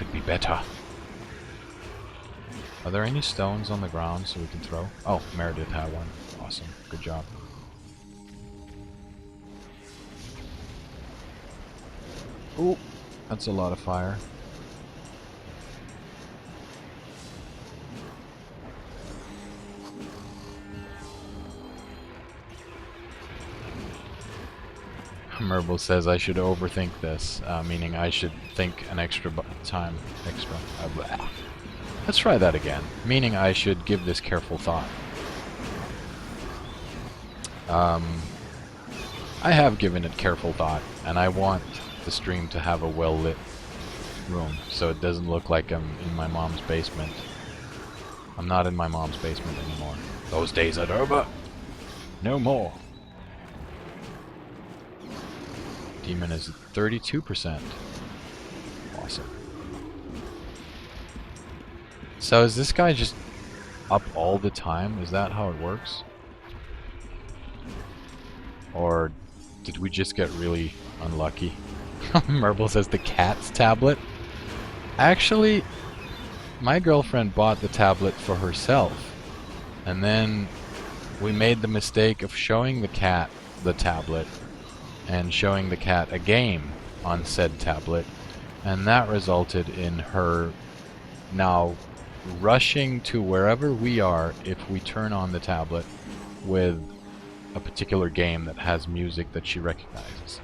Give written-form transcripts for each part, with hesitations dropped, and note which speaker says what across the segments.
Speaker 1: Could be better. Are there any stones on the ground so we can throw? Oh, Meredith had one. Awesome. Good job. Ooh, that's a lot of fire. Merble says I should overthink this, meaning I should think an extra time. Blah. Let's try that again. Meaning I should give this careful thought. I have given it careful thought, and I want the stream to have a well-lit room, so it doesn't look like I'm in my mom's basement. I'm not in my mom's basement anymore. Those days are over. No more. Demon is at 32%. Awesome. So is this guy just up all the time? Is that how it works? Or did we just get really unlucky? Merble says the cat's tablet. Actually, my girlfriend bought the tablet for herself. And then we made the mistake of showing the cat the tablet and showing the cat a game on said tablet. And that resulted in her now rushing to wherever we are if we turn on the tablet with a particular game that has music that she recognizes.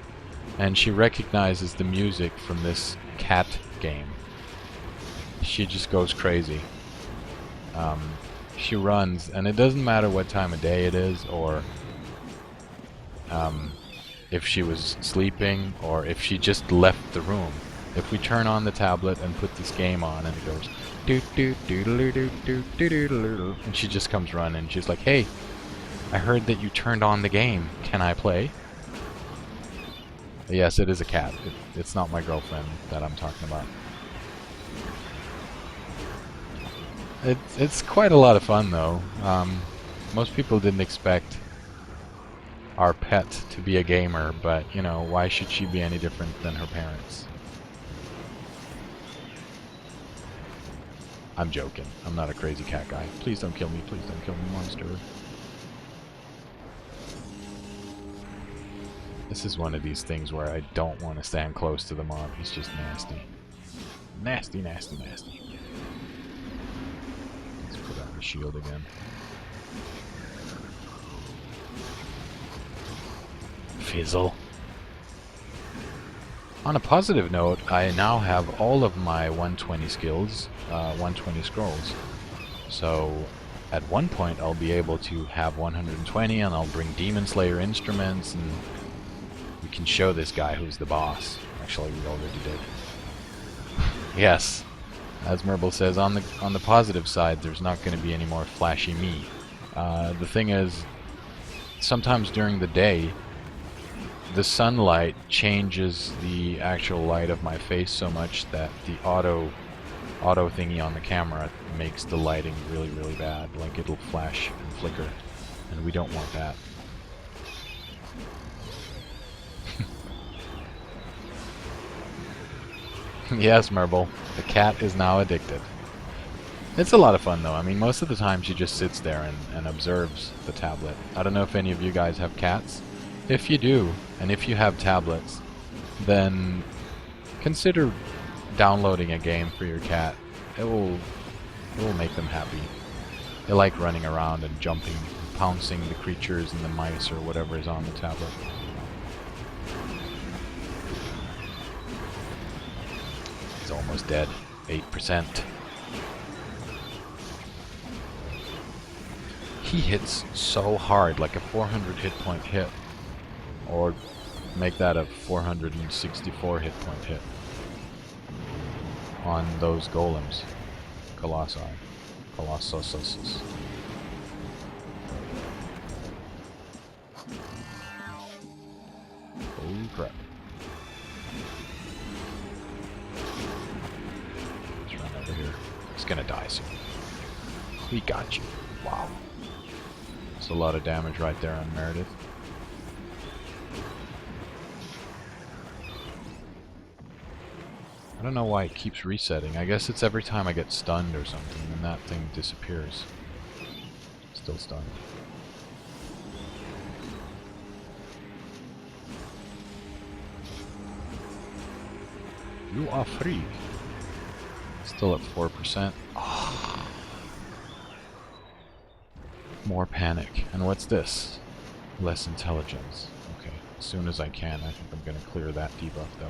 Speaker 1: And she recognizes the music from this cat game. She just goes crazy. She runs, and it doesn't matter what time of day it is, or if she was sleeping, or if she just left the room. If we turn on the tablet and put this game on, and it goes doo doo doo doo doo doo doo doo doo, and she just comes running. She's like, "Hey, I heard that you turned on the game. Can I play?" Yes, it is a cat. It's not my girlfriend that I'm talking about. It's quite a lot of fun, though. Most people didn't expect our pet to be a gamer, but, you know, why should she be any different than her parents? I'm joking. I'm not a crazy cat guy. Please don't kill me. Please don't kill me, monster. This is one of these things where I don't want to stand close to the mob. He's just nasty. Nasty, nasty, nasty. Let's put on the shield again. Fizzle. On a positive note, I now have all of my 120 skills, 120 scrolls. So at one point I'll be able to have 120, and I'll bring Demon Slayer instruments, and we can show this guy who's the boss. Actually, we already did. Yes, as Merble says, on the positive side, there's not going to be any more flashy me. The thing is, sometimes during the day, the sunlight changes the actual light of my face so much that the auto thingy on the camera makes the lighting really, really bad. Like, it'll flash and flicker, and we don't want that. Yes, Merble, the cat is now addicted. It's a lot of fun, though. I mean, most of the time she just sits there and observes the tablet. I don't know if any of you guys have cats. If you do, and if you have tablets, then consider downloading a game for your cat. It will make them happy. They like running around and jumping, pouncing the creatures and the mice or whatever is on the tablet. He's almost dead. 8%. He hits so hard, like a 400 hit point hit. Or make that a 464 hit point hit on those golems. Colossi. Colossus. Holy crap. Let's run over here. He's gonna die soon. We got you. Wow. That's a lot of damage right there on Meredith. I don't know why it keeps resetting. I guess it's every time I get stunned or something, and that thing disappears. Still stunned. You are free. Still at 4%. Oh. More panic. And what's this? Less intelligence. Okay. As soon as I can, I think I'm going to clear that debuff, though.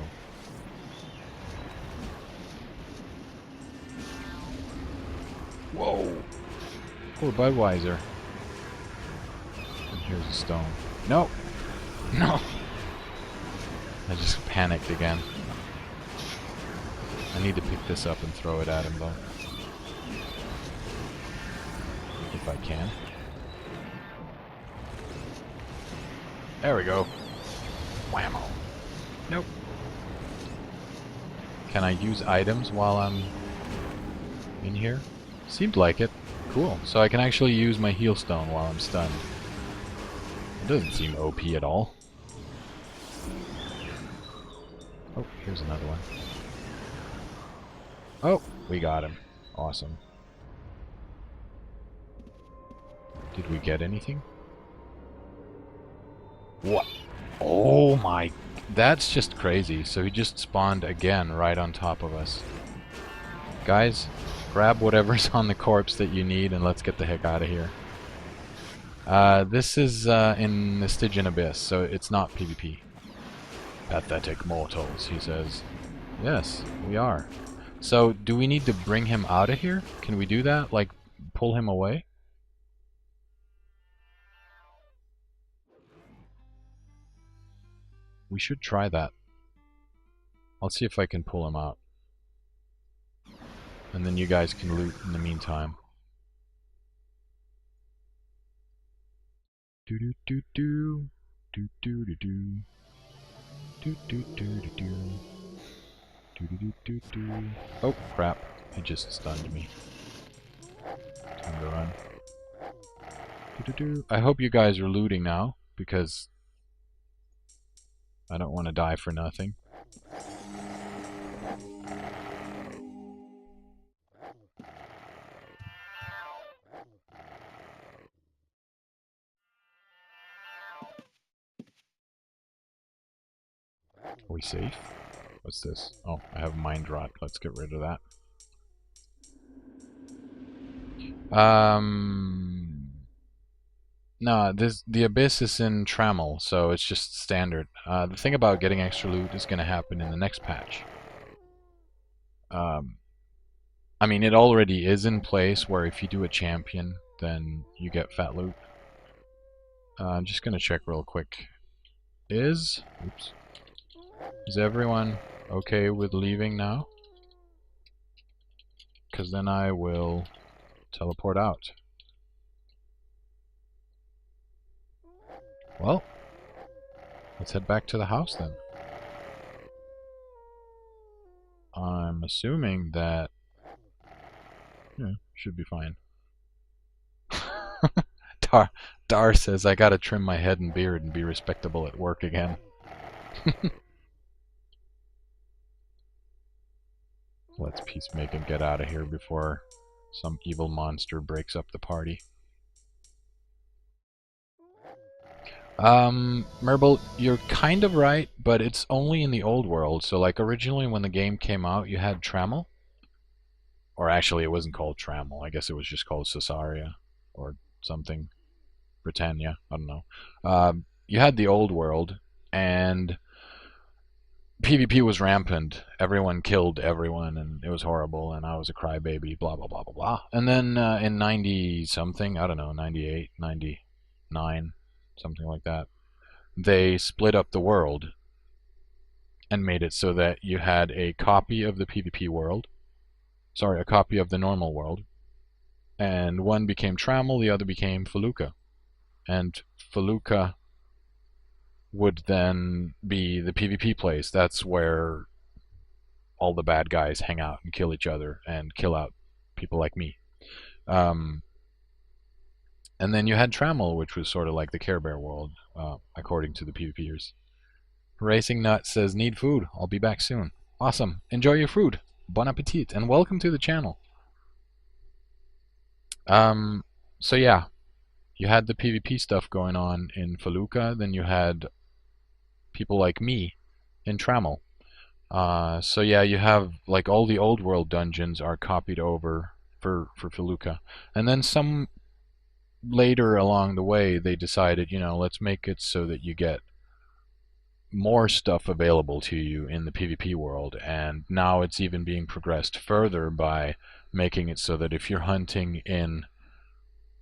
Speaker 1: Whoa! Poor Budweiser. And here's a stone. No! No! I just panicked again. I need to pick this up and throw it at him, though. If I can. There we go. Whammo. Nope. Can I use items while I'm in here? Seemed like it. Cool. So I can actually use my heal stone while I'm stunned. It doesn't seem OP at all. Oh, here's another one. Oh, we got him. Awesome. Did we get anything? What? Oh my... That's just crazy. So he just spawned again right on top of us. Guys, grab whatever's on the corpse that you need and let's get the heck out of here. This is in the Stygian Abyss, so it's not PvP. Pathetic mortals, he says. Yes, we are. So, do we need to bring him out of here? Can we do that? Like, pull him away? We should try that. I'll see if I can pull him out. And then you guys can loot in the meantime. Do do do do do do do do do do do do do do do do. Oh crap! He just stunned me. Time to run. Do do do. I hope you guys are looting now because I don't want to die for nothing. Are we safe? What's this? Oh, I have mind rot. Let's get rid of that. No, the Abyss is in Trammel, so it's just standard. The thing about getting extra loot is going to happen in the next patch. I mean, it already is in place where if you do a champion, then you get fat loot. I'm just going to check real quick. Is everyone okay with leaving now? Because then I will teleport out. Well, let's head back to the house then. I'm assuming that... Yeah, should be fine. Dar says, I gotta trim my head and beard and be respectable at work again. Let's peacemake and get out of here before some evil monster breaks up the party. Merble, you're kind of right, but it's only in the old world. So like originally when the game came out, you had Trammel. Or actually it wasn't called Trammel. I guess it was just called Caesarea or something. Britannia, I don't know. You had the old world, and PvP was rampant. Everyone killed everyone, and it was horrible, and I was a crybaby, blah, blah, blah, blah, blah. And then in 90-something, I don't know, 98, 99, something like that, they split up the world and made it so that you had a copy of the PvP world, sorry, a copy of the normal world, and one became Trammel, the other became Felucca. And Felucca would then be the PvP place. That's where all the bad guys hang out and kill each other and kill out people like me. And then you had Trammel, which was sort of like the Care Bear world, according to the PvPers. Racing Nut says, need food. I'll be back soon. Awesome. Enjoy your food. Bon appetit, and welcome to the channel. Um, so yeah, you had the PvP stuff going on in Felucca, then you had people like me in Trammel. So yeah, you have like all the old world dungeons are copied over for Felucca, and then some later along the way they decided, let's make it so that you get more stuff available to you in the PvP world, and now it's even being progressed further by making it so that if you're hunting in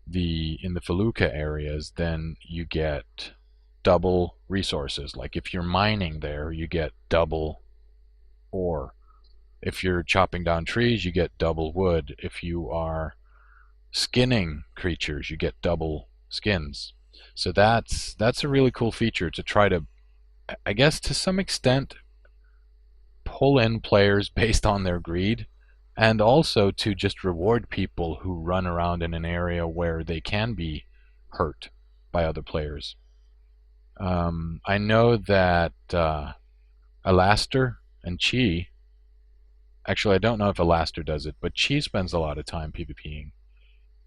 Speaker 1: the Felucca areas, then you get double resources. Like if you're mining there, you get double ore. If you're chopping down trees, you get double wood. If you are skinning creatures, you get double skins. So that's a really cool feature to try to, I guess, to some extent, pull in players based on their greed, and also to just reward people who run around in an area where they can be hurt by other players. I know that Alaster and Chi, actually I don't know if Alaster does it, but Chi spends a lot of time PvPing.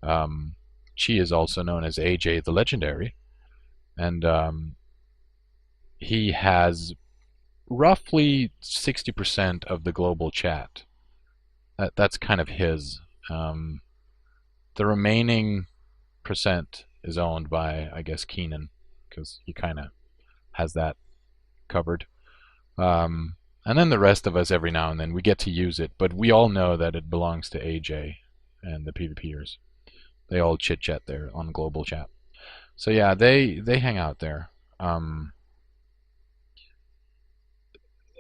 Speaker 1: Chi is also known as AJ the Legendary, and he has roughly 60% of the global chat. That's kind of his. Um, the remaining percent is owned by, I guess, Keenan, because he kind of has that covered. And then the rest of us, every now and then, we get to use it, but we all know that it belongs to AJ and the PvPers. They all chit chat there on global chat. So yeah, they hang out there. Um,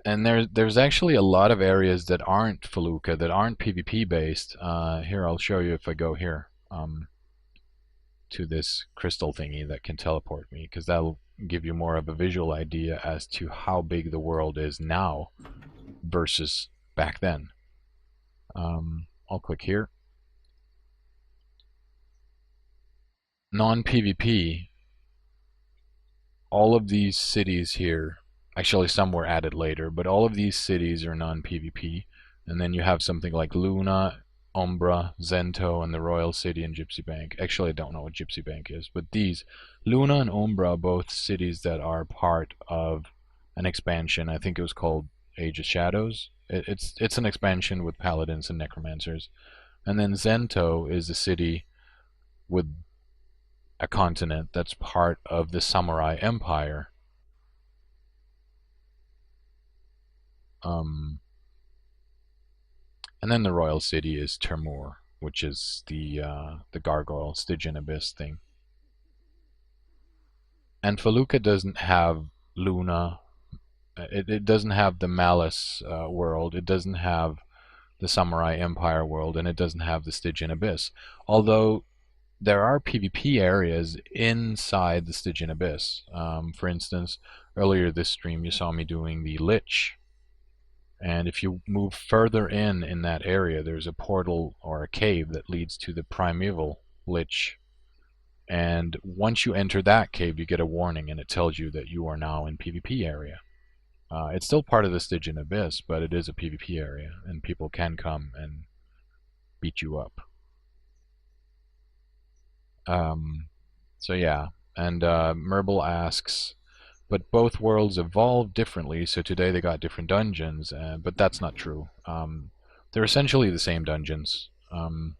Speaker 1: and there's actually a lot of areas that aren't Felucca, that aren't PvP based. Here, I'll show you if I go here to this crystal thingy that can teleport me, because that'll give you more of a visual idea as to how big the world is now versus back then. I'll click here. Non-PvP, all of these cities here, actually some were added later, but all of these cities are non-PvP. And then you have something like Luna, Umbra, Zento, and the Royal City and Gypsy Bank. Actually, I don't know what Gypsy Bank is, but these, Luna and Umbra, are both cities that are part of an expansion. I think it was called Age of Shadows. It's an expansion with paladins and necromancers. And then Zento is a city with a continent that's part of the Samurai Empire. Um, and then the Royal City is Termur, which is the gargoyle Stygian Abyss thing. And Felucca doesn't have Luna. It doesn't have the Malice world. It doesn't have the Samurai Empire world, and it doesn't have the Stygian Abyss. Although there are PvP areas inside the Stygian Abyss. For instance, earlier this stream you saw me doing the Lich. And if you move further in that area, there's a portal or a cave that leads to the Primeval Lich. And once you enter that cave, you get a warning, and it tells you that you are now in PvP area. It's still part of the Stygian Abyss, but it is a PvP area, and people can come and beat you up. So yeah, and Merble asks, but both worlds evolved differently, so today they got different dungeons, but that's not true. They're essentially the same dungeons. And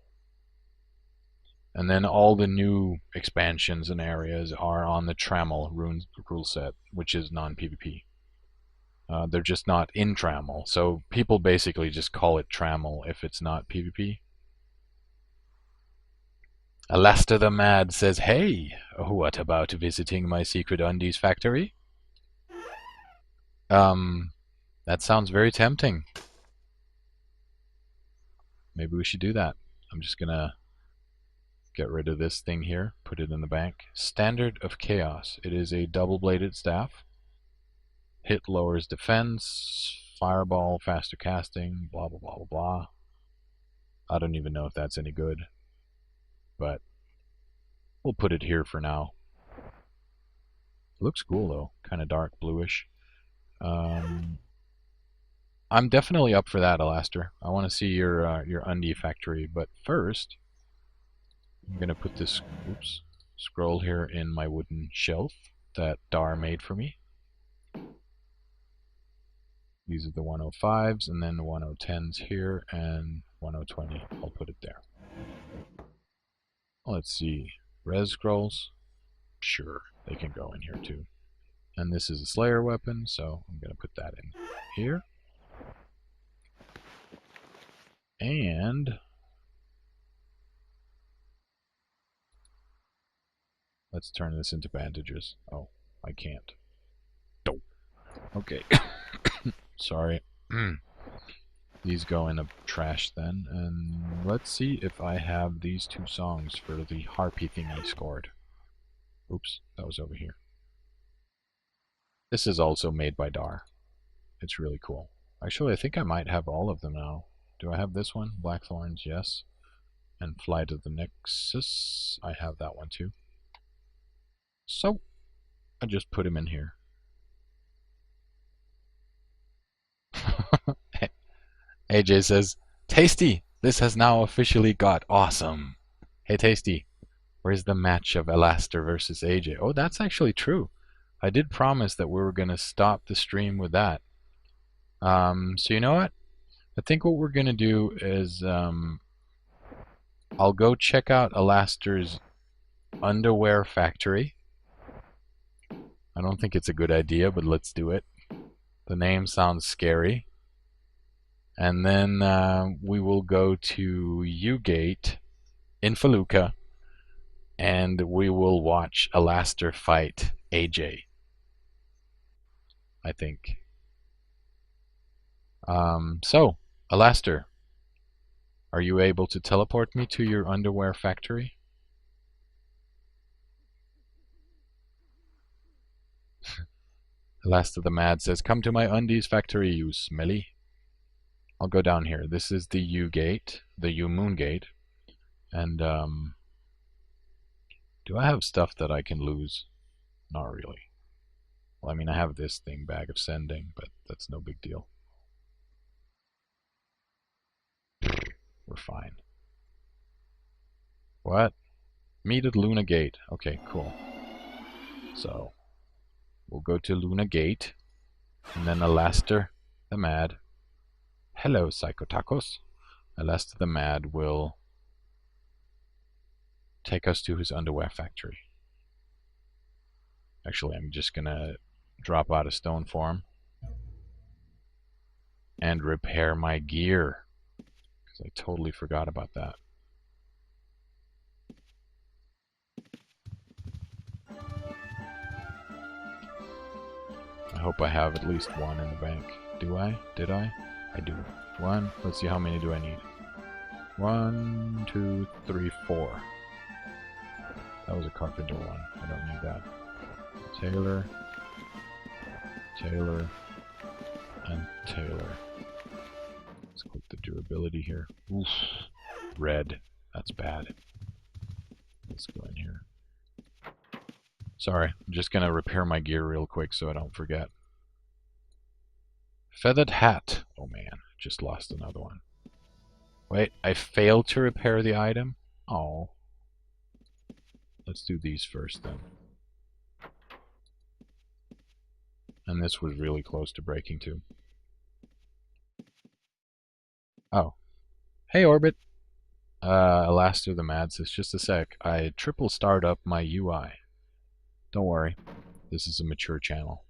Speaker 1: then all the new expansions and areas are on the Trammel rule set, which is non-PvP. They're just not in Trammel, so people basically just call it Trammel if it's not PvP. Alaster the Mad says, hey, what about visiting my secret undies factory? That sounds very tempting. Maybe we should do that. I'm just gonna get rid of this thing here, put it in the bank. Standard of Chaos. It is a double-bladed staff. Hit lowers defense, fireball, faster casting, blah blah blah blah blah. I don't even know if that's any good, but we'll put it here for now. Looks cool though, kind of dark bluish. I'm definitely up for that, Alastair. I want to see your undie factory, but first I'm gonna put this scroll here in my wooden shelf that Dar made for me. These are the 105s, and then the 1010s here, and 1020. I'll put it there. Let's see. Res scrolls. Sure, they can go in here too. And this is a Slayer weapon, so I'm going to put that in here. And let's turn this into bandages. Oh, I can't. Dope. Okay. Sorry. These go in the trash then. And let's see if I have these two songs for the harpy thing I scored. Oops, that was over here. This is also made by Dar. It's really cool. Actually, I think I might have all of them now. Do I have this one? Blackthorns, yes. And Fly to the Nexus, I have that one too. So, I just put him in here. AJ says, Tasty! This has now officially got awesome. Hey Tasty, where's the match of Alastair versus AJ? Oh, that's actually true. I did promise that we were going to stop the stream with that. So you know what? I think what we're going to do is I'll go check out Alastair's underwear factory. I don't think it's a good idea, but let's do it. The name sounds scary. And then we will go to U-Gate in Felucca, and we will watch Alastair fight AJ, I think. So, Alastair, are you able to teleport me to your underwear factory? Alastair the Mad says, come to my undies factory, you smelly. I'll go down here. This is the U-Gate, the U-Moon Gate. And, do I have stuff that I can lose? Not really. Well, I mean, I have this thing, Bag of Sending, but that's no big deal. We're fine. What? Meet at Luna Gate. Okay, cool. So, we'll go to Luna Gate, and then Alastair the Mad. Hello, Psychotacos. Alastair the Mad will take us to his underwear factory. Actually, I'm just gonna drop out a stone for him and repair my gear, because I totally forgot about that. I hope I have at least one in the bank. Do I? Did I? I do. One. Let's see, how many do I need? 1, 2, 3, 4. That was a carpenter one. I don't need that. Tailor, Tailor, and Tailor. Let's click the durability here. Oof. Red. That's bad. Let's go in here. Sorry, I'm just gonna repair my gear real quick so I don't forget. Feathered hat. Oh man, just lost another one. Wait, I failed to repair the item? Oh. Let's do these first then. And this was really close to breaking too. Oh. Hey Orbit! Alastair the Mad says, just a sec, I triple starred up my UI. Don't worry, this is a mature channel.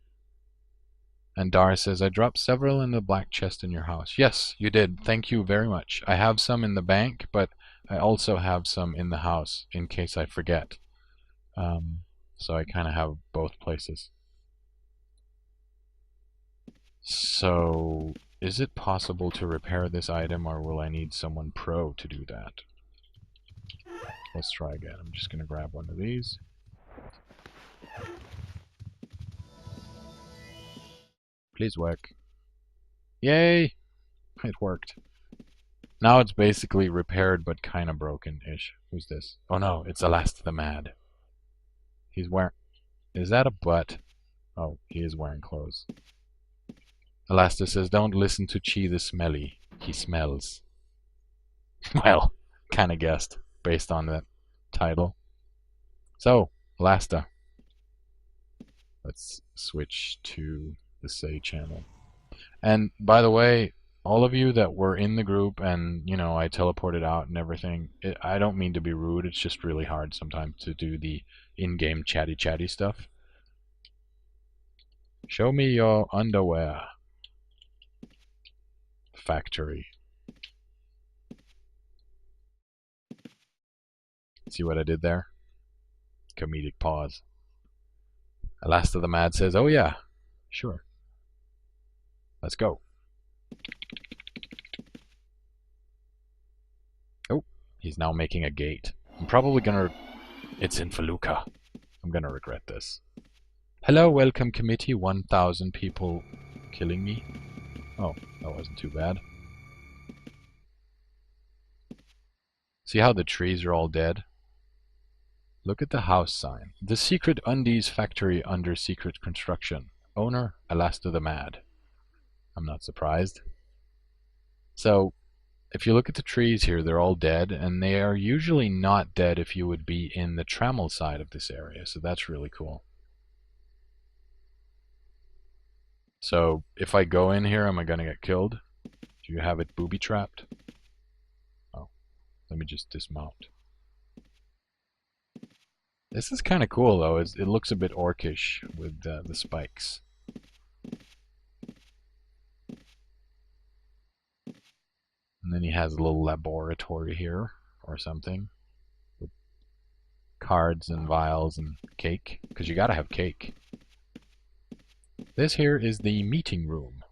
Speaker 1: And Dar says, I dropped several in the black chest in your house. Yes, you did. Thank you very much. I have some in the bank, but I also have some in the house in case I forget. So I kind of have both places. So, is it possible to repair this item, or will I need someone pro to do that? Let's try again. I'm just going to grab one of these. Please work. Yay! It worked. Now it's basically repaired, but kind of broken-ish. Who's this? Oh no, it's Alastair the Mad. He's wearing... Is that a butt? Oh, he is wearing clothes. Alastair says, don't listen to Chi the Smelly. He smells. Well, kinda guessed, based on that title. So, Alastair. Let's switch to the Say channel. And by the way, all of you that were in the group and, you know, I teleported out and everything, I don't mean to be rude, it's just really hard sometimes to do the in-game chatty stuff. Show me your underwear. Factory. See what I did there? Comedic pause. Alastair the Mad says, oh yeah, sure. Let's go. Oh, he's now making a gate. I'm probably gonna... It's in Feluca. I'm gonna regret this. Hello, welcome committee. 1,000 people killing me. Oh, that wasn't too bad. See how the trees are all dead? Look at the house sign. The Secret Undies Factory under secret construction. Owner, Alastair the Mad. I'm not surprised. So, if you look at the trees here, they're all dead, and they are usually not dead if you would be in the Trammel side of this area, so that's really cool. So, if I go in here, am I gonna get killed? Do you have it booby-trapped? Oh, let me just dismount. This is kind of cool, though. It looks a bit orcish with the spikes. And then he has a little laboratory here, or something. With cards and vials and cake, because you gotta have cake. This here is the meeting room.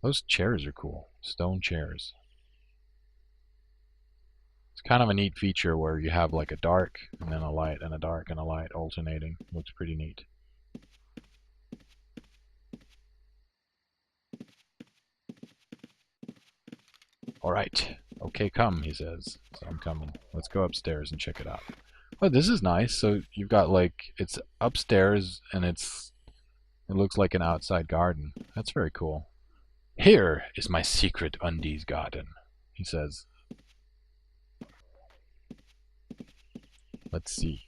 Speaker 1: Those chairs are cool. Stone chairs. It's kind of a neat feature where you have like a dark, and then a light, and a dark, and a light alternating. Looks pretty neat. Alright. Okay, come, he says. So I'm coming. Let's go upstairs and check it out. Oh, this is nice. So you've got like, it's upstairs and it looks like an outside garden. That's very cool. Here is my secret undies garden, he says. Let's see.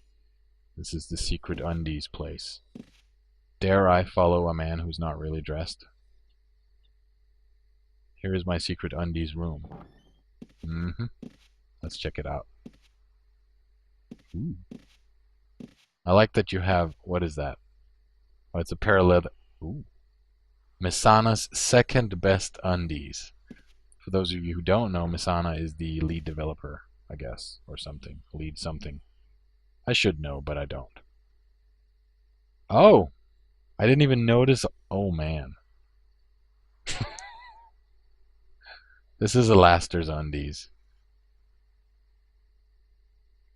Speaker 1: This is the secret undies place. Dare I follow a man who's not really dressed? Here is my secret undies room. Let's check it out. Ooh. I like that you have, what is that? Oh, it's a pair of leather. Ooh. Misana's second best undies. For those of you who don't know, Misana is the lead developer, I guess, or something. Lead something. I should know, but I don't. Oh! I didn't even notice. Oh, man. This is Alastair's undies.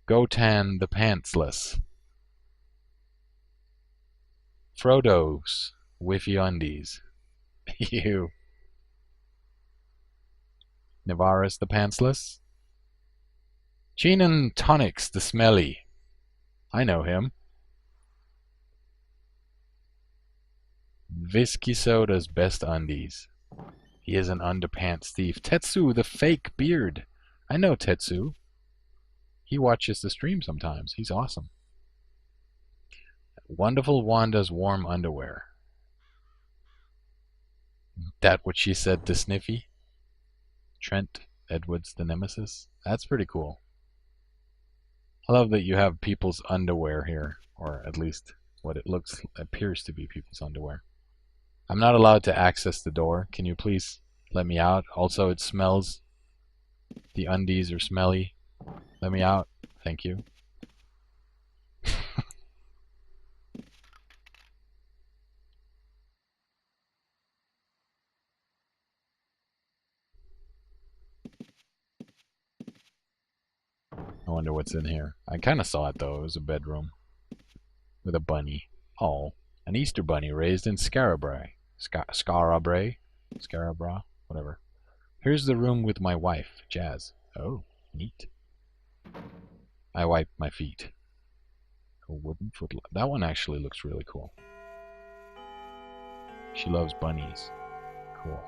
Speaker 1: Gotan the Pantsless. Frodo's Whiffy undies. Ew. Navaris the Pantsless. Chenan Tonics the Smelly. I know him. Whiskey Soda's best undies. He is an underpants thief. Tetsu the fake beard. I know Tetsu. He watches the stream sometimes. He's awesome. Wonderful Wanda's warm underwear. That what she said to Sniffy? Trent Edwards the Nemesis. That's pretty cool. I love that you have people's underwear here, or at least what it appears to be people's underwear. I'm not allowed to access the door. Can you please let me out? Also, it smells. The undies are smelly. Let me out. Thank you. I wonder what's in here. I kind of saw it though. It was a bedroom with a bunny. Oh, an Easter bunny raised in Scarabray. Scarabra, whatever. Here's the room with my wife, Jazz. Oh, neat. I wipe my feet. A wooden footlight. That one actually looks really cool. She loves bunnies. Cool.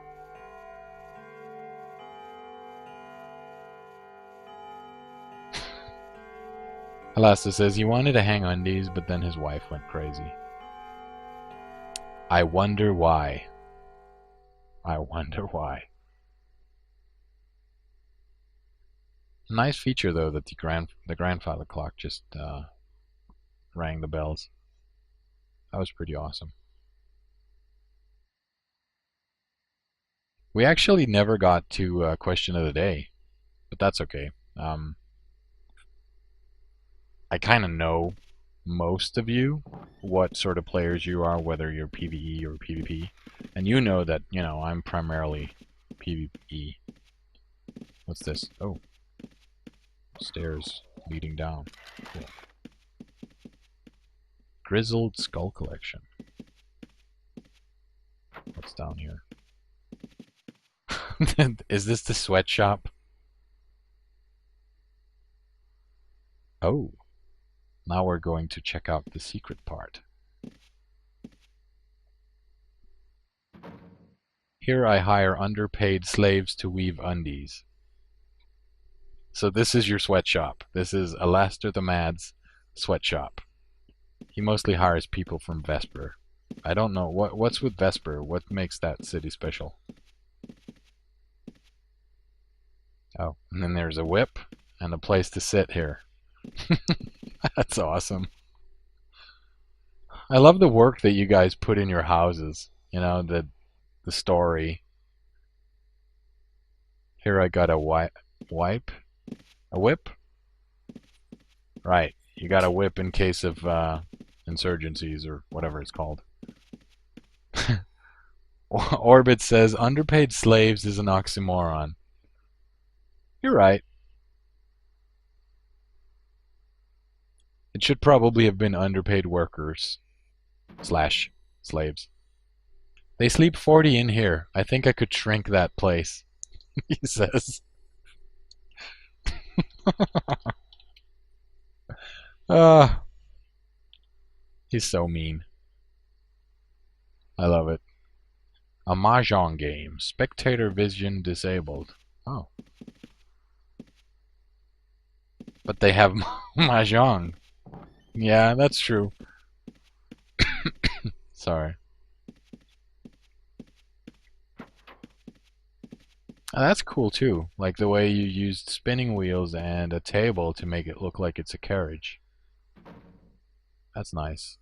Speaker 1: Alasta says he wanted to hang undies, but then his wife went crazy. I wonder why. I wonder why. Nice feature though that the grandfather clock just rang the bells. That was pretty awesome. We actually never got to question of the day, but that's okay. I kind of know most of you, what sort of players you are, whether you're PvE or PvP, and you know that, I'm primarily PvE. What's this? Oh, stairs leading down. Cool. Grizzled Skull Collection. What's down here? Is this the sweatshop? Oh, now we're going to check out the secret part. Here I hire underpaid slaves to weave undies. So this is your sweatshop. This is Alastair the Mad's sweatshop. He mostly hires people from Vesper. I don't know what's with Vesper. What makes that city special? Oh, and then there's a whip and a place to sit here. That's awesome. I love the work that you guys put in your houses. The story. Here I got a wipe. A whip? Right. You got a whip in case of insurgencies or whatever it's called. Orbit says underpaid slaves is an oxymoron. You're right. It should probably have been underpaid workers / slaves. They sleep 40 in here. I think I could shrink that place, he says. He's so mean. I love it. A mahjong game. Spectator vision disabled. Oh. But they have mahjong. Yeah, that's true. Sorry. That's cool too. Like the way you used spinning wheels and a table to make it look like it's a carriage. That's nice.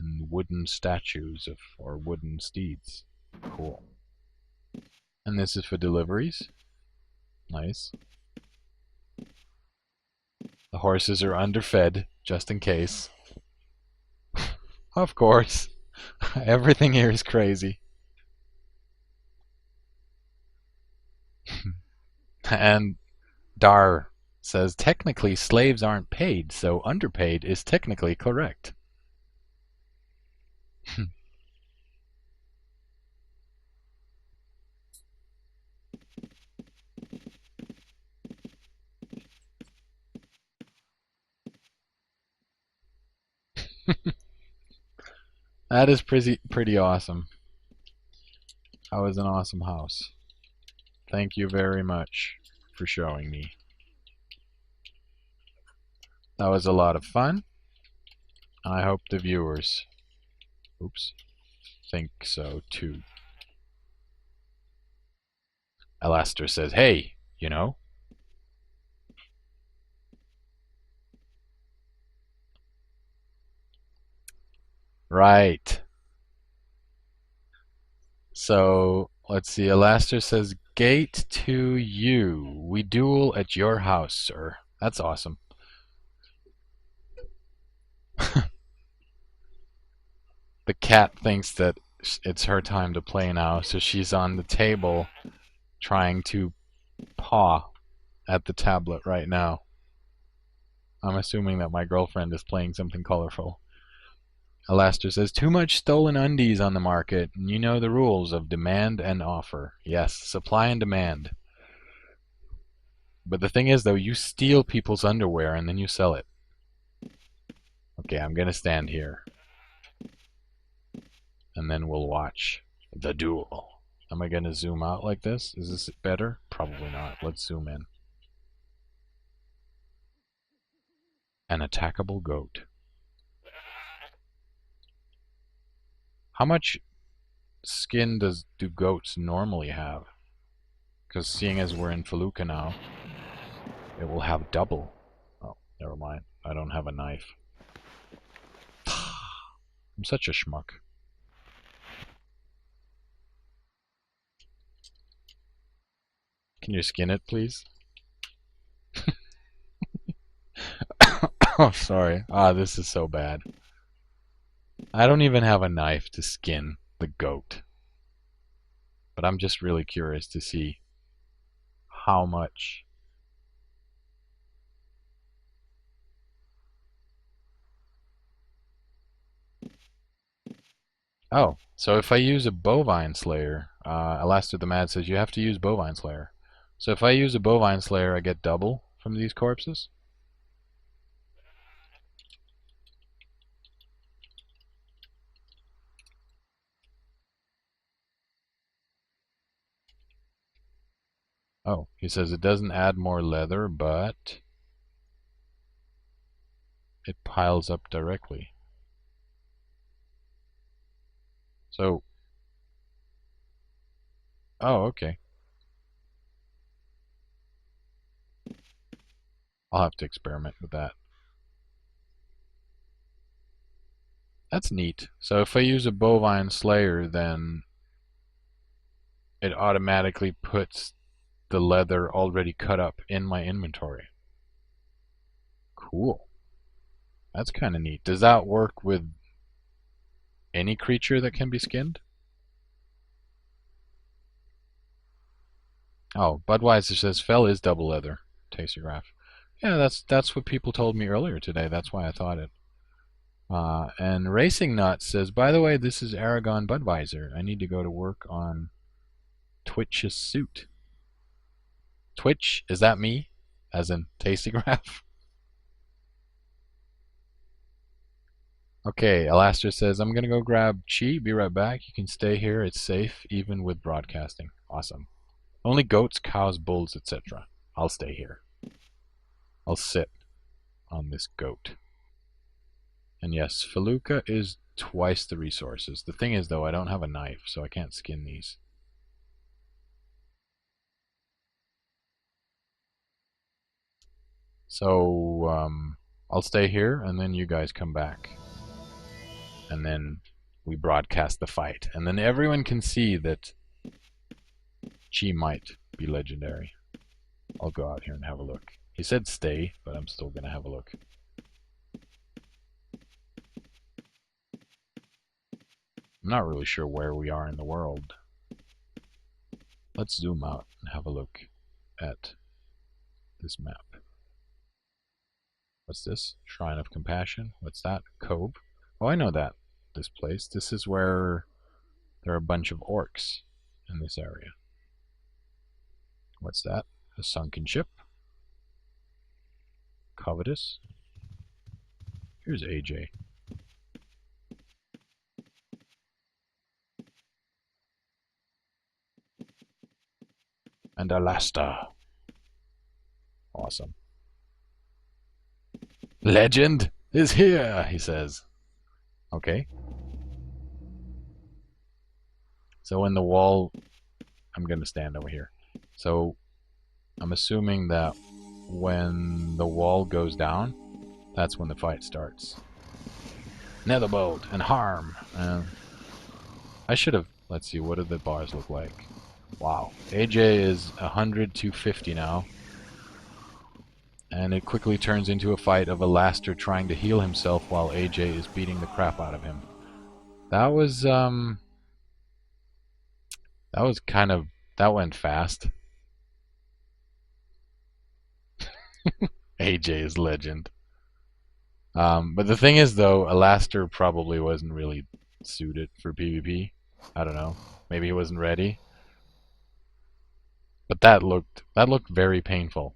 Speaker 1: And wooden statues or wooden steeds. Cool. And this is for deliveries. Nice. The horses are underfed, just in case. Of course. Everything here is crazy. And Dar says technically slaves aren't paid, so underpaid is technically correct. That is pretty awesome. That was an awesome house. Thank you very much for showing me. That was a lot of fun. I hope the viewers think so too. Alastair says, hey, Right. So, let's see. Alastair says, gate to you. We duel at your house, sir. That's awesome. The cat thinks that it's her time to play now, so she's on the table trying to paw at the tablet right now. I'm assuming that my girlfriend is playing something colorful. Alastair says, too much stolen undies on the market, and you know the rules of demand and offer. Yes, supply and demand. But the thing is, though, you steal people's underwear and then you sell it. Okay, I'm gonna stand here. and then we'll watch the duel. Am I going to zoom out like this? Is this better? Probably not. Let's zoom in. An attackable goat. How much skin do goats normally have? Because seeing as we're in Felucca now, it will have double. Oh, never mind. I don't have a knife. I'm such a schmuck. Can you skin it, please? Oh, sorry. Ah, this is so bad. I don't even have a knife to skin the goat. But I'm just really curious to see how much. Oh, so if I use a bovine slayer, Elaster the Mad says you have to use bovine slayer. So if I use a bovine slayer, I get double from these corpses? Oh, he says it doesn't add more leather, but it piles up directly. So, oh, okay. I'll have to experiment with that. That's neat. So if I use a bovine slayer, then it automatically puts the leather already cut up in my inventory. Cool. That's kind of neat. Does that work with any creature that can be skinned? Oh, Budweiser says fell is double leather. Tastograph. Yeah, that's what people told me earlier today. That's why I thought it. And Racing Nut says, by the way, this is Aragon Budweiser. I need to go to work on Twitch's suit. Twitch, is that me? As in Tastograph? Okay, Alaster says, I'm gonna go grab Chi, be right back. You can stay here, it's safe, even with broadcasting. Awesome. Only goats, cows, bulls, etc. I'll stay here. I'll sit on this goat. And yes, Felucca is twice the resources. The thing is, though, I don't have a knife, so I can't skin these. So, I'll stay here, and then you guys come back. And then we broadcast the fight. And then everyone can see that Chi might be legendary. I'll go out here and have a look. He said stay, but I'm still going to have a look. I'm not really sure where we are in the world. Let's zoom out and have a look at this map. What's this? Shrine of Compassion. What's that? Cove. Oh, I know that. This place. This is where there are a bunch of orcs in this area. What's that? A sunken ship. Covetous. Here's AJ. And Alasta. Awesome. Legend is here, he says. Okay. So when the wall... I'm going to stand over here. So I'm assuming that when the wall goes down, that's when the fight starts. Netherbolt and harm. I should have... Let's see, what do the bars look like? Wow. AJ is 100 to 50 now. And it quickly turns into a fight of Alaster trying to heal himself while AJ is beating the crap out of him. That was kind of... That went fast. AJ is legend. But the thing is, though, Alaster probably wasn't really suited for PvP. I don't know. Maybe he wasn't ready. But that looked very painful.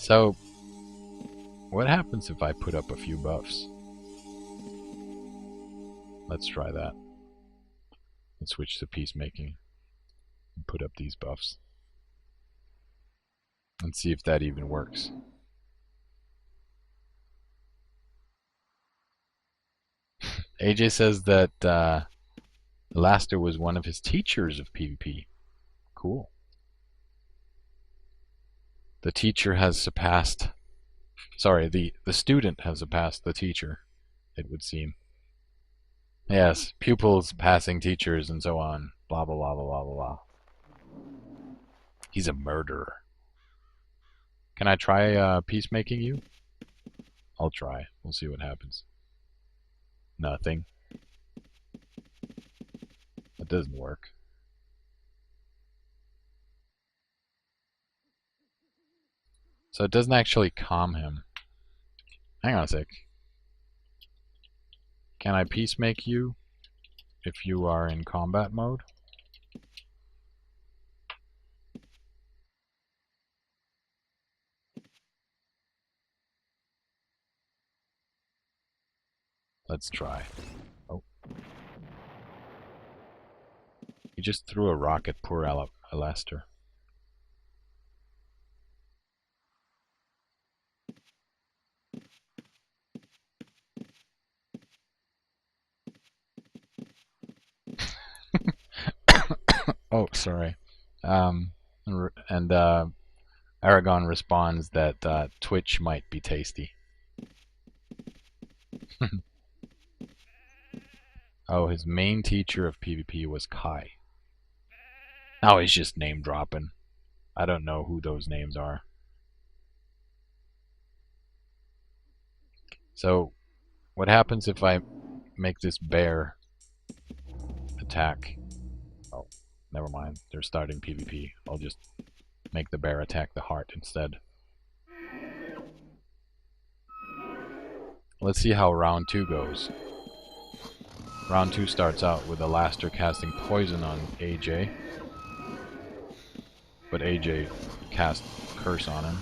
Speaker 1: So, what happens if I put up a few buffs? Let's try that. Let's switch to peacemaking and put up these buffs. And see if that even works. AJ says that Alaster was one of his teachers of PvP. Cool. The teacher has surpassed... Sorry, the student has surpassed the teacher, it would seem. Yes, pupils passing teachers and so on. Blah, blah, blah, blah, blah, blah. He's a murderer. Can I try peacemaking you? I'll try. We'll see what happens. Nothing. That doesn't work. So it doesn't actually calm him. Hang on a sec. Can I peacemake you if you are in combat mode? Let's try. Oh. He just threw a rock at poor Alaster. Oh, sorry. And Aragon responds that Twitch might be tasty. Oh, his main teacher of PvP was Kai. Now he's just name dropping. I don't know who those names are. So, what happens if I make this bear attack? Oh, never mind. They're starting PvP. I'll just make the bear attack the heart instead. Let's see how round 2 goes. Round 2 starts out with Alaster casting poison on AJ. But AJ cast curse on him,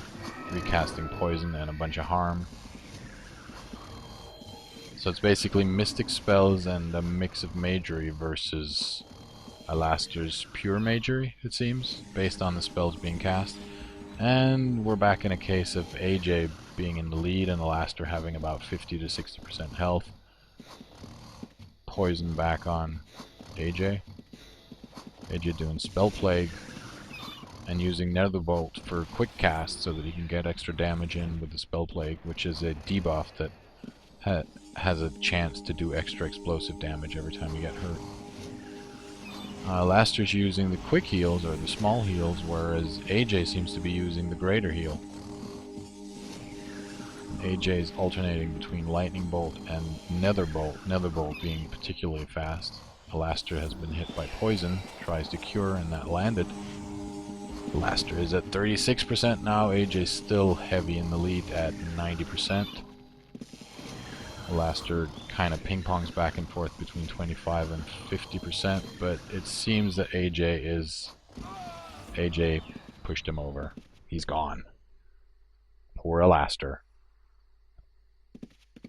Speaker 1: recasting poison and a bunch of harm. So it's basically mystic spells and a mix of magery versus Alaster's pure magery, it seems, based on the spells being cast. And we're back in a case of AJ being in the lead and Alaster having about 50 to 60% health. Poison back on AJ. AJ doing Spell Plague and using Netherbolt for quick cast so that he can get extra damage in with the Spell Plague, which is a debuff that has a chance to do extra explosive damage every time you get hurt. Alaster's using the quick heals, or the small heals, whereas AJ seems to be using the greater heal. AJ's alternating between Lightning Bolt and Netherbolt, Netherbolt being particularly fast. Alaster has been hit by poison, tries to cure, and that landed. Alaster is at 36% now, AJ's still heavy in the lead at 90%. Alaster kind of ping-pongs back and forth between 25 and 50%, but it seems that AJ pushed him over. He's gone. Poor Alaster.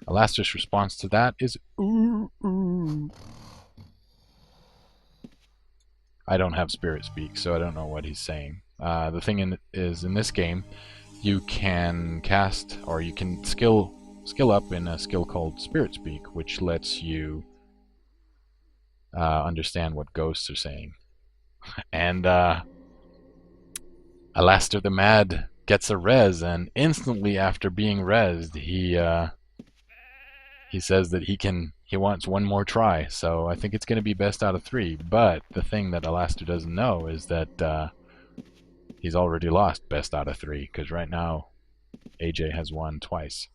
Speaker 1: Alaster's response to that is ooh, ooh. I don't have Spirit Speak, so I don't know what he's saying. The thing is, in this game, you can cast, or you can skill up in a skill called Spirit Speak, which lets you understand what ghosts are saying. And Alaster the Mad gets a res, and instantly after being resed, he says that he wants one more try. So I think it's going to be best out of 3. But the thing that Alaster doesn't know is that he's already lost best out of 3, because right now AJ has won twice.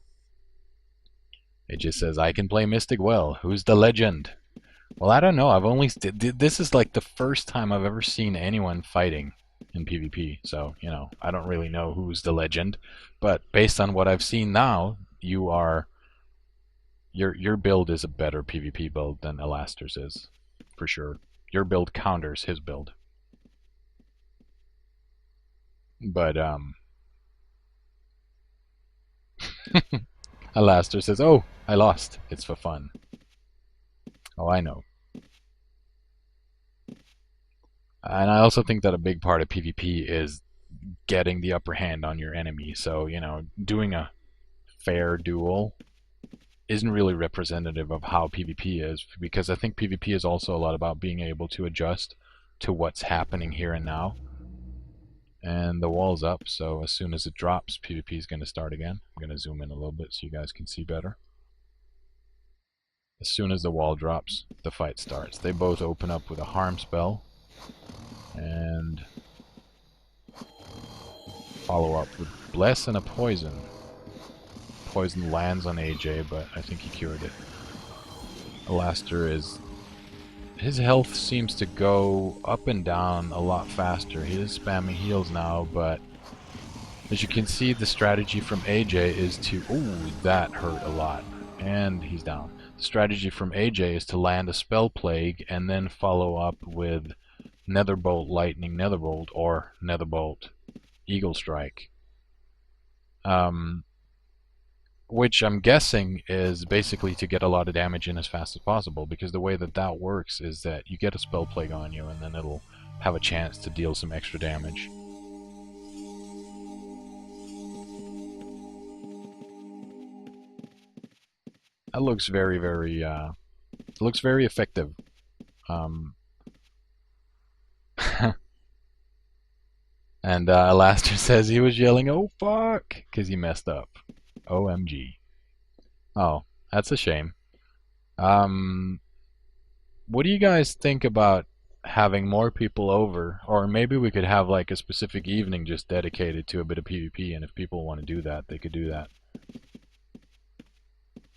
Speaker 1: AJ says, I can play Mystic well. Who's the legend? Well, I don't know. This is like the first time I've ever seen anyone fighting in PvP. So, you know, I don't really know who's the legend. But based on what I've seen now, your build is a better PvP build than Alaster's is, for sure. Your build counters his build. But Alastair says, "Oh, I lost. It's for fun." Oh, I know. And I also think that a big part of PvP is getting the upper hand on your enemy. So, doing a fair duel isn't really representative of how PvP is, because I think PvP is also a lot about being able to adjust to what's happening here and now. And the wall's up, so as soon as it drops, PvP is going to start again. I'm going to zoom in a little bit so you guys can see better. As soon as the wall drops, the fight starts. They both open up with a harm spell, and follow up with Bless and a Poison. Poison lands on AJ, but I think he cured it. Alastair his health seems to go up and down a lot faster. He is spamming heals now, but as you can see, the strategy from AJ is to... Ooh, that hurt a lot. And he's down. The strategy from AJ is to land a Spell Plague and then follow up with Netherbolt, Lightning, Netherbolt, or Netherbolt, Eagle Strike. Which I'm guessing is basically to get a lot of damage in as fast as possible, because the way that works is that you get a Spell Plague on you and then it'll have a chance to deal some extra damage. That looks very, very, looks very effective. And Alastair says he was yelling, "Oh fuck," because he messed up. OMG. Oh, that's a shame. What do you guys think about having more people over? Or maybe we could have like a specific evening just dedicated to a bit of PvP, and if people want to do that, they could do that.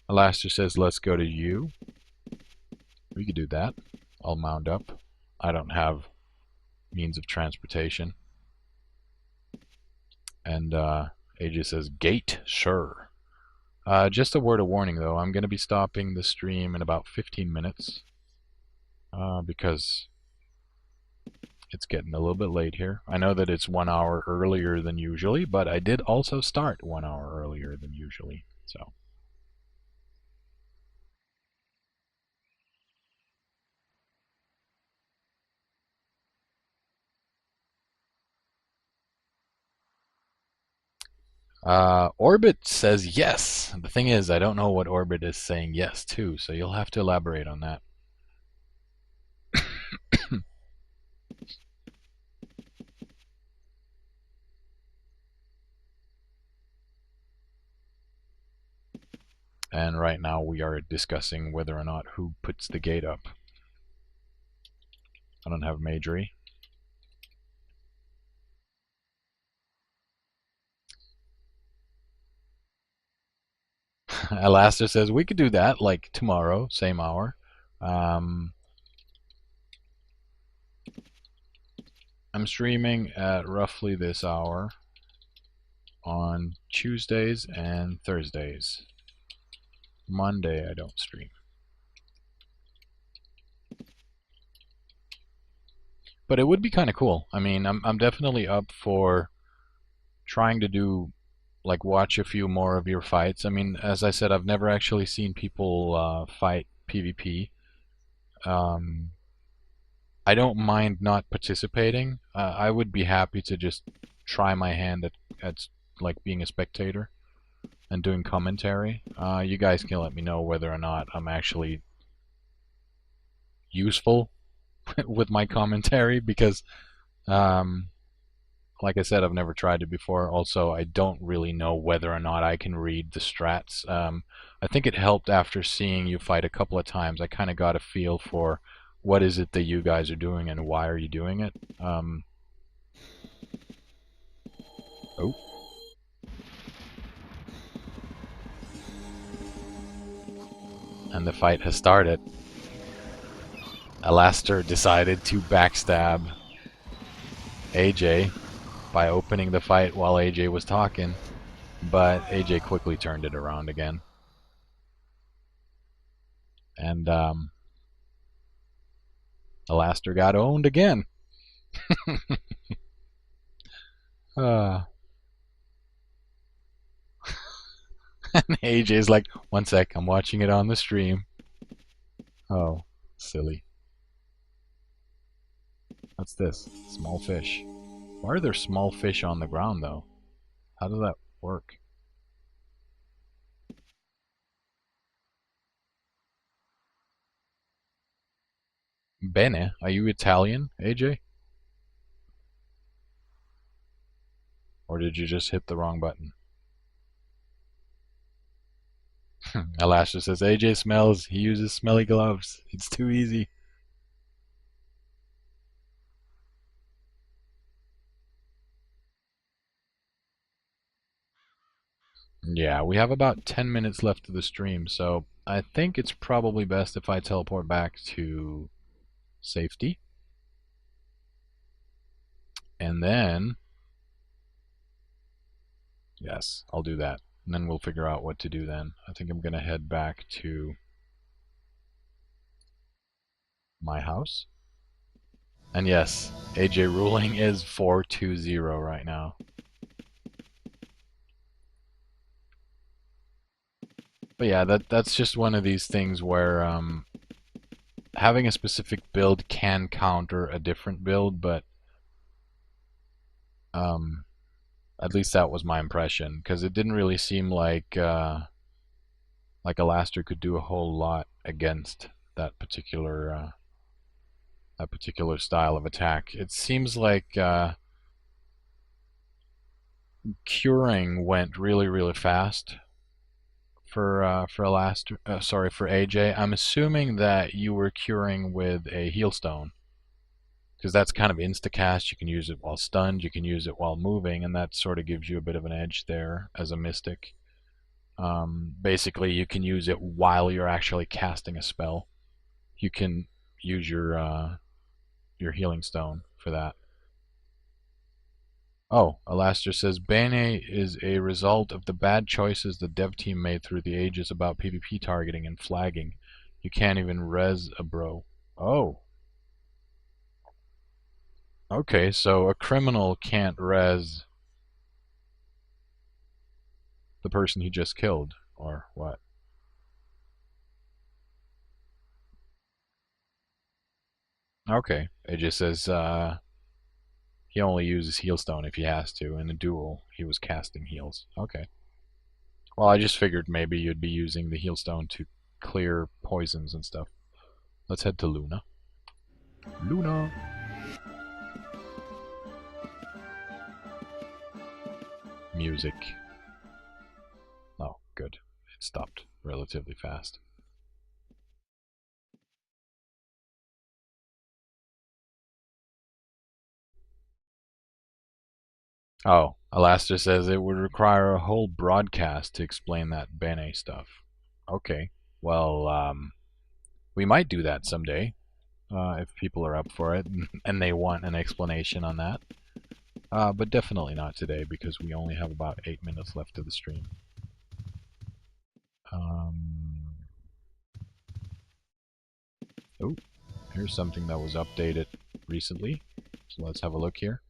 Speaker 1: Alastair says, "Let's go to you." We could do that. I'll mount up. I don't have means of transportation. And AJ says, "Gate, sure." Just a word of warning though, I'm going to be stopping the stream in about 15 minutes. Because it's getting a little bit late here. I know that it's 1 hour earlier than usually, but I did also start 1 hour earlier than usually, so. Orbit says yes. The thing is, I don't know what Orbit is saying yes to, so you'll have to elaborate on that. And right now we are discussing whether or not who puts the gate up. I don't have Majory. Alastair says we could do that, like tomorrow, same hour. I'm streaming at roughly this hour on Tuesdays and Thursdays. Monday I don't stream. But it would be kind of cool. I mean, I'm definitely up for trying to do, like, watch a few more of your fights. I mean, as I said, I've never actually seen people fight PvP. I don't mind not participating. I would be happy to just try my hand at like being a spectator and doing commentary. You guys can let me know whether or not I'm actually useful with my commentary, because like I said, I've never tried it before. Also, I don't really know whether or not I can read the strats. I think it helped after seeing you fight a couple of times. I kind of got a feel for what is it that you guys are doing and why are you doing it. Oh. And the fight has started. Alastair decided to backstab AJ by opening the fight while AJ was talking, but AJ quickly turned it around again. And Alastair got owned again. And AJ's like, one sec, I'm watching it on the stream. Oh, silly. What's this? Small fish. Why are there small fish on the ground, though? How does that work? Bene, are you Italian, AJ? Or did you just hit the wrong button? Alasha says, AJ smells. He uses smelly gloves. It's too easy. Yeah, we have about 10 minutes left of the stream, so I think it's probably best if I teleport back to safety. And then, yes, I'll do that. And then we'll figure out what to do then. I think I'm going to head back to my house. And yes, AJ ruling is 4-2-0 right now. But yeah, that's just one of these things where having a specific build can counter a different build, but um, at least that was my impression, because it didn't really seem like Alaster could do a whole lot against that particular style of attack. It seems like curing went really fast for Alaster. Sorry, for AJ. I'm assuming that you were curing with a heal stone, because that's kind of insta-cast. You can use it while stunned, you can use it while moving, and that sort of gives you a bit of an edge there as a mystic. Basically, you can use it while you're actually casting a spell. You can use your healing stone for that. Oh, Alaster says Bane is a result of the bad choices the dev team made through the ages about PvP targeting and flagging. You can't even res a bro. Oh, okay, so a criminal can't res the person he just killed, or what? Okay, it just says he only uses healstone if he has to. In a duel, he was casting heals. Okay. Well, I just figured maybe you'd be using the healstone to clear poisons and stuff. Let's head to Luna. Luna! Music. Oh, good. It stopped relatively fast. Oh, Alaster says it would require a whole broadcast to explain that Bene stuff. Okay. Well, we might do that someday, if people are up for it and they want an explanation on that. But definitely not today, because we only have about 8 minutes left of the stream. Oh, here's something that was updated recently. So let's have a look here.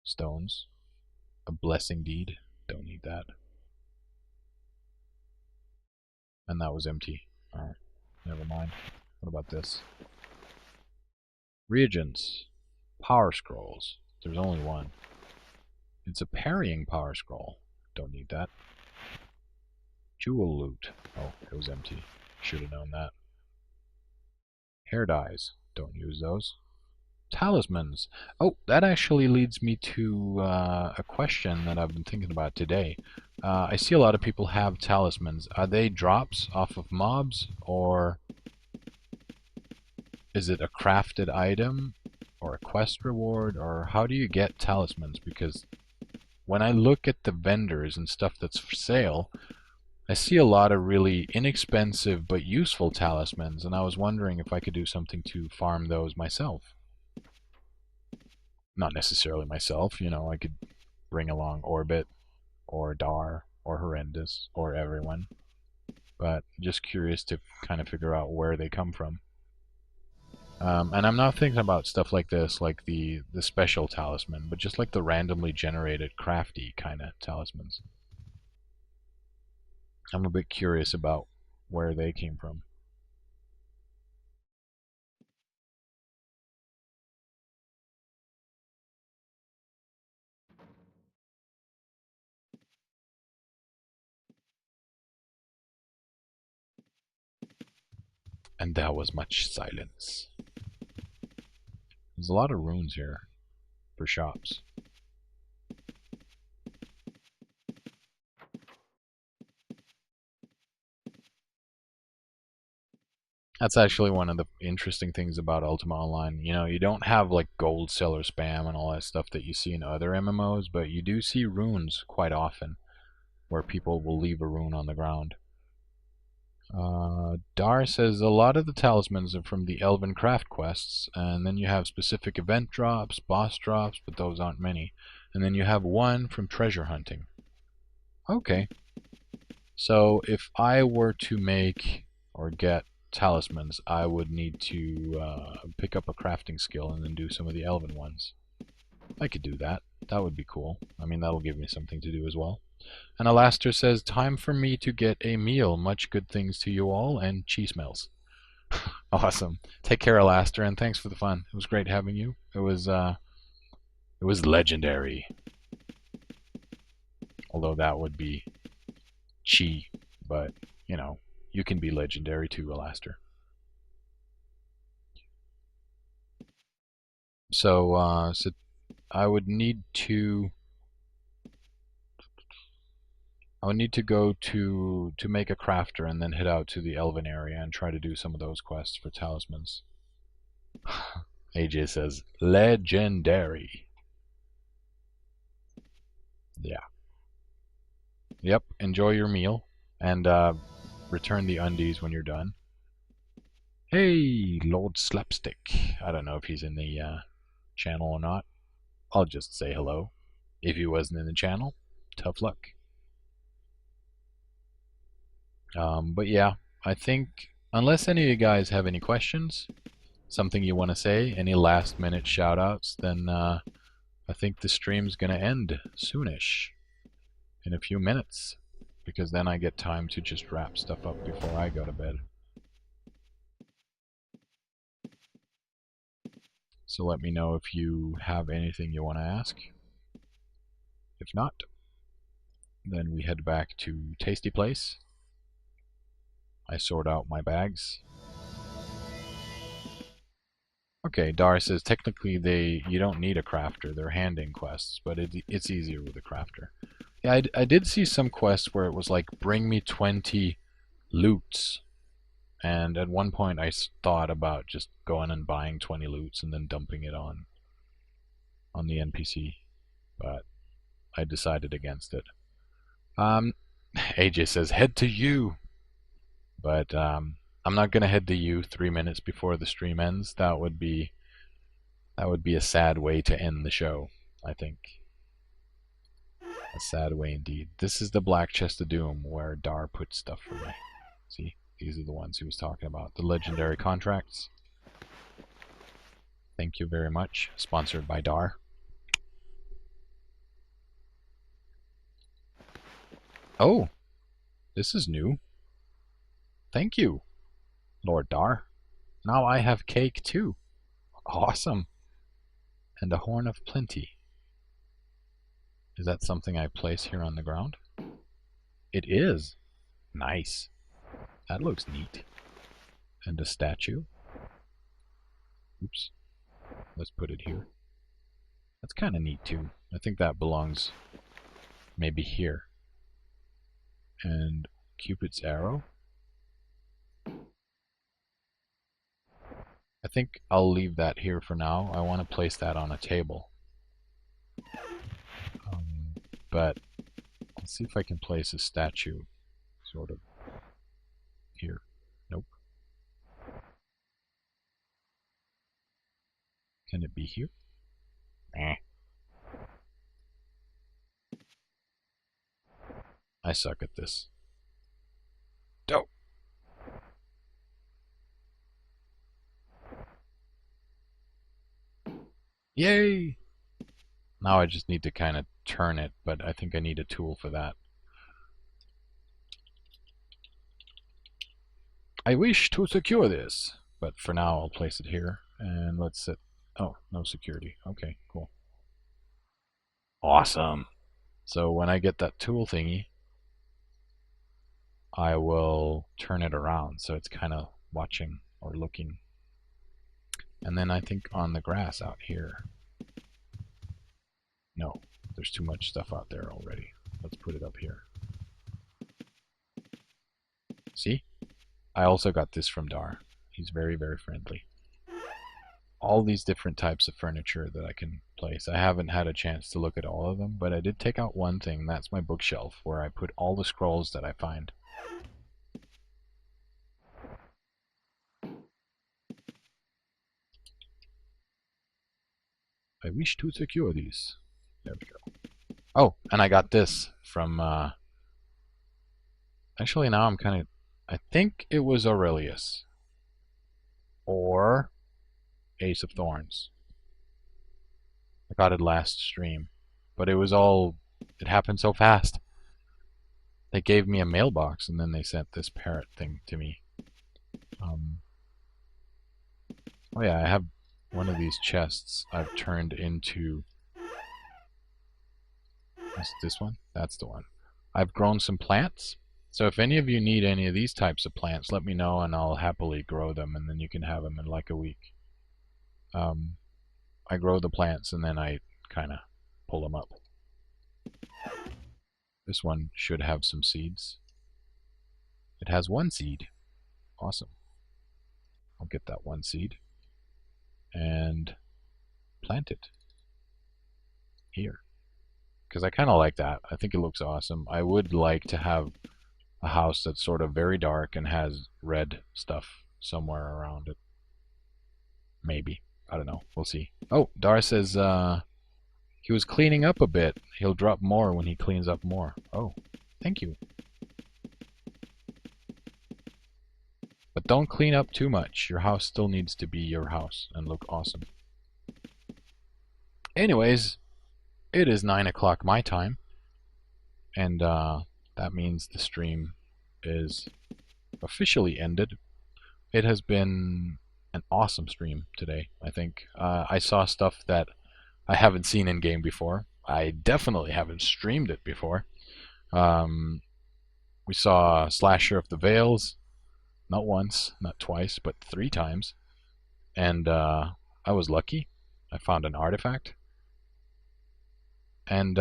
Speaker 1: Stones. A blessing deed. Don't need that. And that was empty. Alright, never mind. What about this? Reagents. Power scrolls. There's only one. It's a parrying power scroll. Don't need that. Jewel loot. Oh, it was empty. Should have known that. Hair dyes. Don't use those. Talismans. Oh, that actually leads me to a question that I've been thinking about today. I see a lot of people have talismans. Are they drops off of mobs, or is it a crafted item, or a quest reward, or how do you get talismans? Because when I look at the vendors and stuff that's for sale, I see a lot of really inexpensive but useful talismans, and I was wondering if I could do something to farm those myself. Not necessarily myself, you know, I could bring along Orbit, or Dar, or Horrendous, or everyone. But just curious to kind of figure out where they come from. And I'm not thinking about stuff like this, like the special talisman, but just like the randomly generated crafty kind of talismans. I'm a bit curious about where they came from. And there was much silence. There's a lot of runes here for shops. That's actually one of the interesting things about Ultima Online. You know, you don't have like gold seller spam and all that stuff that you see in other MMOs, but you do see runes quite often where people will leave a rune on the ground. Dar says a lot of the talismans are from the Elven craft quests, and then you have specific event drops, boss drops, but those aren't many. And then you have one from treasure hunting. Okay. So if I were to make or get talismans, I would need to pick up a crafting skill and then do some of the Elven ones. I could do that. That would be cool. I mean, that'll give me something to do as well. And Alastair says, time for me to get a meal. Much good things to you all, and cheese smells. Awesome. Take care, Alastair, and thanks for the fun. It was great having you. It was legendary. Although that would be chi, but you know, you can be legendary too, Alastair. So I would need to go to make a crafter and then head out to the Elven area and try to do some of those quests for talismans. AJ says legendary. Yeah. Yep. Enjoy your meal and return the undies when you're done. Hey, Lord Slapstick. I don't know if he's in the channel or not. I'll just say hello. If he wasn't in the channel, tough luck. But yeah, I think unless any of you guys have any questions, something you want to say, any last minute shout outs, then I think the stream's going to end soonish, in a few minutes, because then I get time to just wrap stuff up before I go to bed. So let me know if you have anything you want to ask. If not, then we head back to Tasty Place. I sort out my bags. Okay, Dar says technically you don't need a crafter. They're handing quests, but it's easier with a crafter. Yeah, I did see some quests where it was like, bring me 20 loots. And at one point I thought about just going and buying 20 loots and then dumping it on the NPC. But I decided against it. AJ says, head to you. But I'm not going to head to you 3 minutes before the stream ends. That would be a sad way to end the show, I think. A sad way indeed. This is the Black Chest of Doom where Dar puts stuff for me. See? These are the ones he was talking about. The legendary contracts. Thank you very much. Sponsored by Dar. Oh, this is new. Thank you, Lord Dar. Now I have cake too. Awesome. And a horn of plenty. Is that something I place here on the ground? It is. Nice. That looks neat. And a statue. Oops. Let's put it here. That's kind of neat too. I think that belongs maybe here. And Cupid's arrow. I think I'll leave that here for now. I want to place that on a table. But let's see if I can place a statue sort of here. Nope. Can it be here? Eh. I suck at this. Dope. Yay! Now I just need to kind of turn it, but I think I need a tool for that. I wish to secure this, but for now I'll place it here, and let's sit. Oh, no security. Okay, cool. Awesome. So when I get that tool thingy, I will turn it around so it's kind of watching or looking. And then I think on the grass out here, no, there's too much stuff out there already. Let's put it up here. See? I also got this from Dar. He's very, very friendly. All these different types of furniture that I can place. I haven't had a chance to look at all of them, but I did take out one thing. That's my bookshelf, where I put all the scrolls that I find. I wish to secure these. There we go. Oh, and I got this from, actually now I'm kind of, I think it was Aurelius. Or Ace of Thorns. I got it last stream. But it was all, it happened so fast. They gave me a mailbox and then they sent this parrot thing to me. Oh yeah, I have one of these chests I've turned into... Is this one? That's the one. I've grown some plants. So if any of you need any of these types of plants, let me know and I'll happily grow them and then you can have them in like a week. I grow the plants and then I kind of pull them up. This one should have some seeds. It has one seed. Awesome. I'll get that one seed and plant it here. Because I kind of like that. I think it looks awesome. I would like to have a house that's sort of very dark and has red stuff somewhere around it. Maybe. I don't know. We'll see. Oh, Dar says he was cleaning up a bit. He'll drop more when he cleans up more. Oh, thank you. But don't clean up too much. Your house still needs to be your house and look awesome. Anyways, it is 9 o'clock my time. And that means the stream is officially ended. It has been an awesome stream today, I think. I saw stuff that I haven't seen in game before. I definitely haven't streamed it before. We saw Slasher of the Veils, not once, not twice, but 3 times. And I was lucky. I found an artifact. And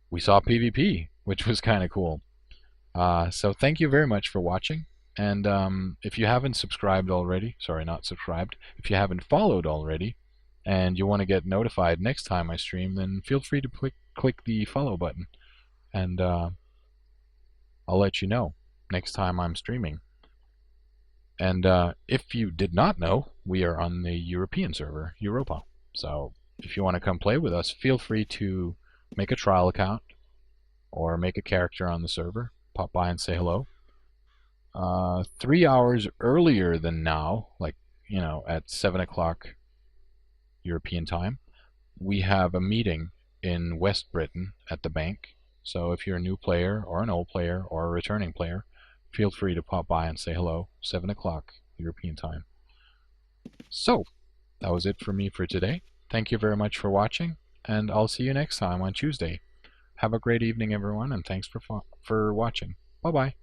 Speaker 1: we saw PvP, which was kind of cool. So thank you very much for watching. And if you haven't subscribed already, sorry, not subscribed, if you haven't followed already, and you want to get notified next time I stream, then feel free to click the follow button. And I'll let you know next time I'm streaming. And if you did not know, we are on the European server, Europa. So if you want to come play with us, feel free to make a trial account or make a character on the server. Pop by and say hello. 3 hours earlier than now, like, you know, at 7 o'clock European time, we have a meeting in West Britain at the bank. So if you're a new player or an old player or a returning player, feel free to pop by and say hello. 7 o'clock European time. So that was it for me for today. Thank you very much for watching, and I'll see you next time on Tuesday. Have a great evening, everyone, and thanks for watching. Bye-bye.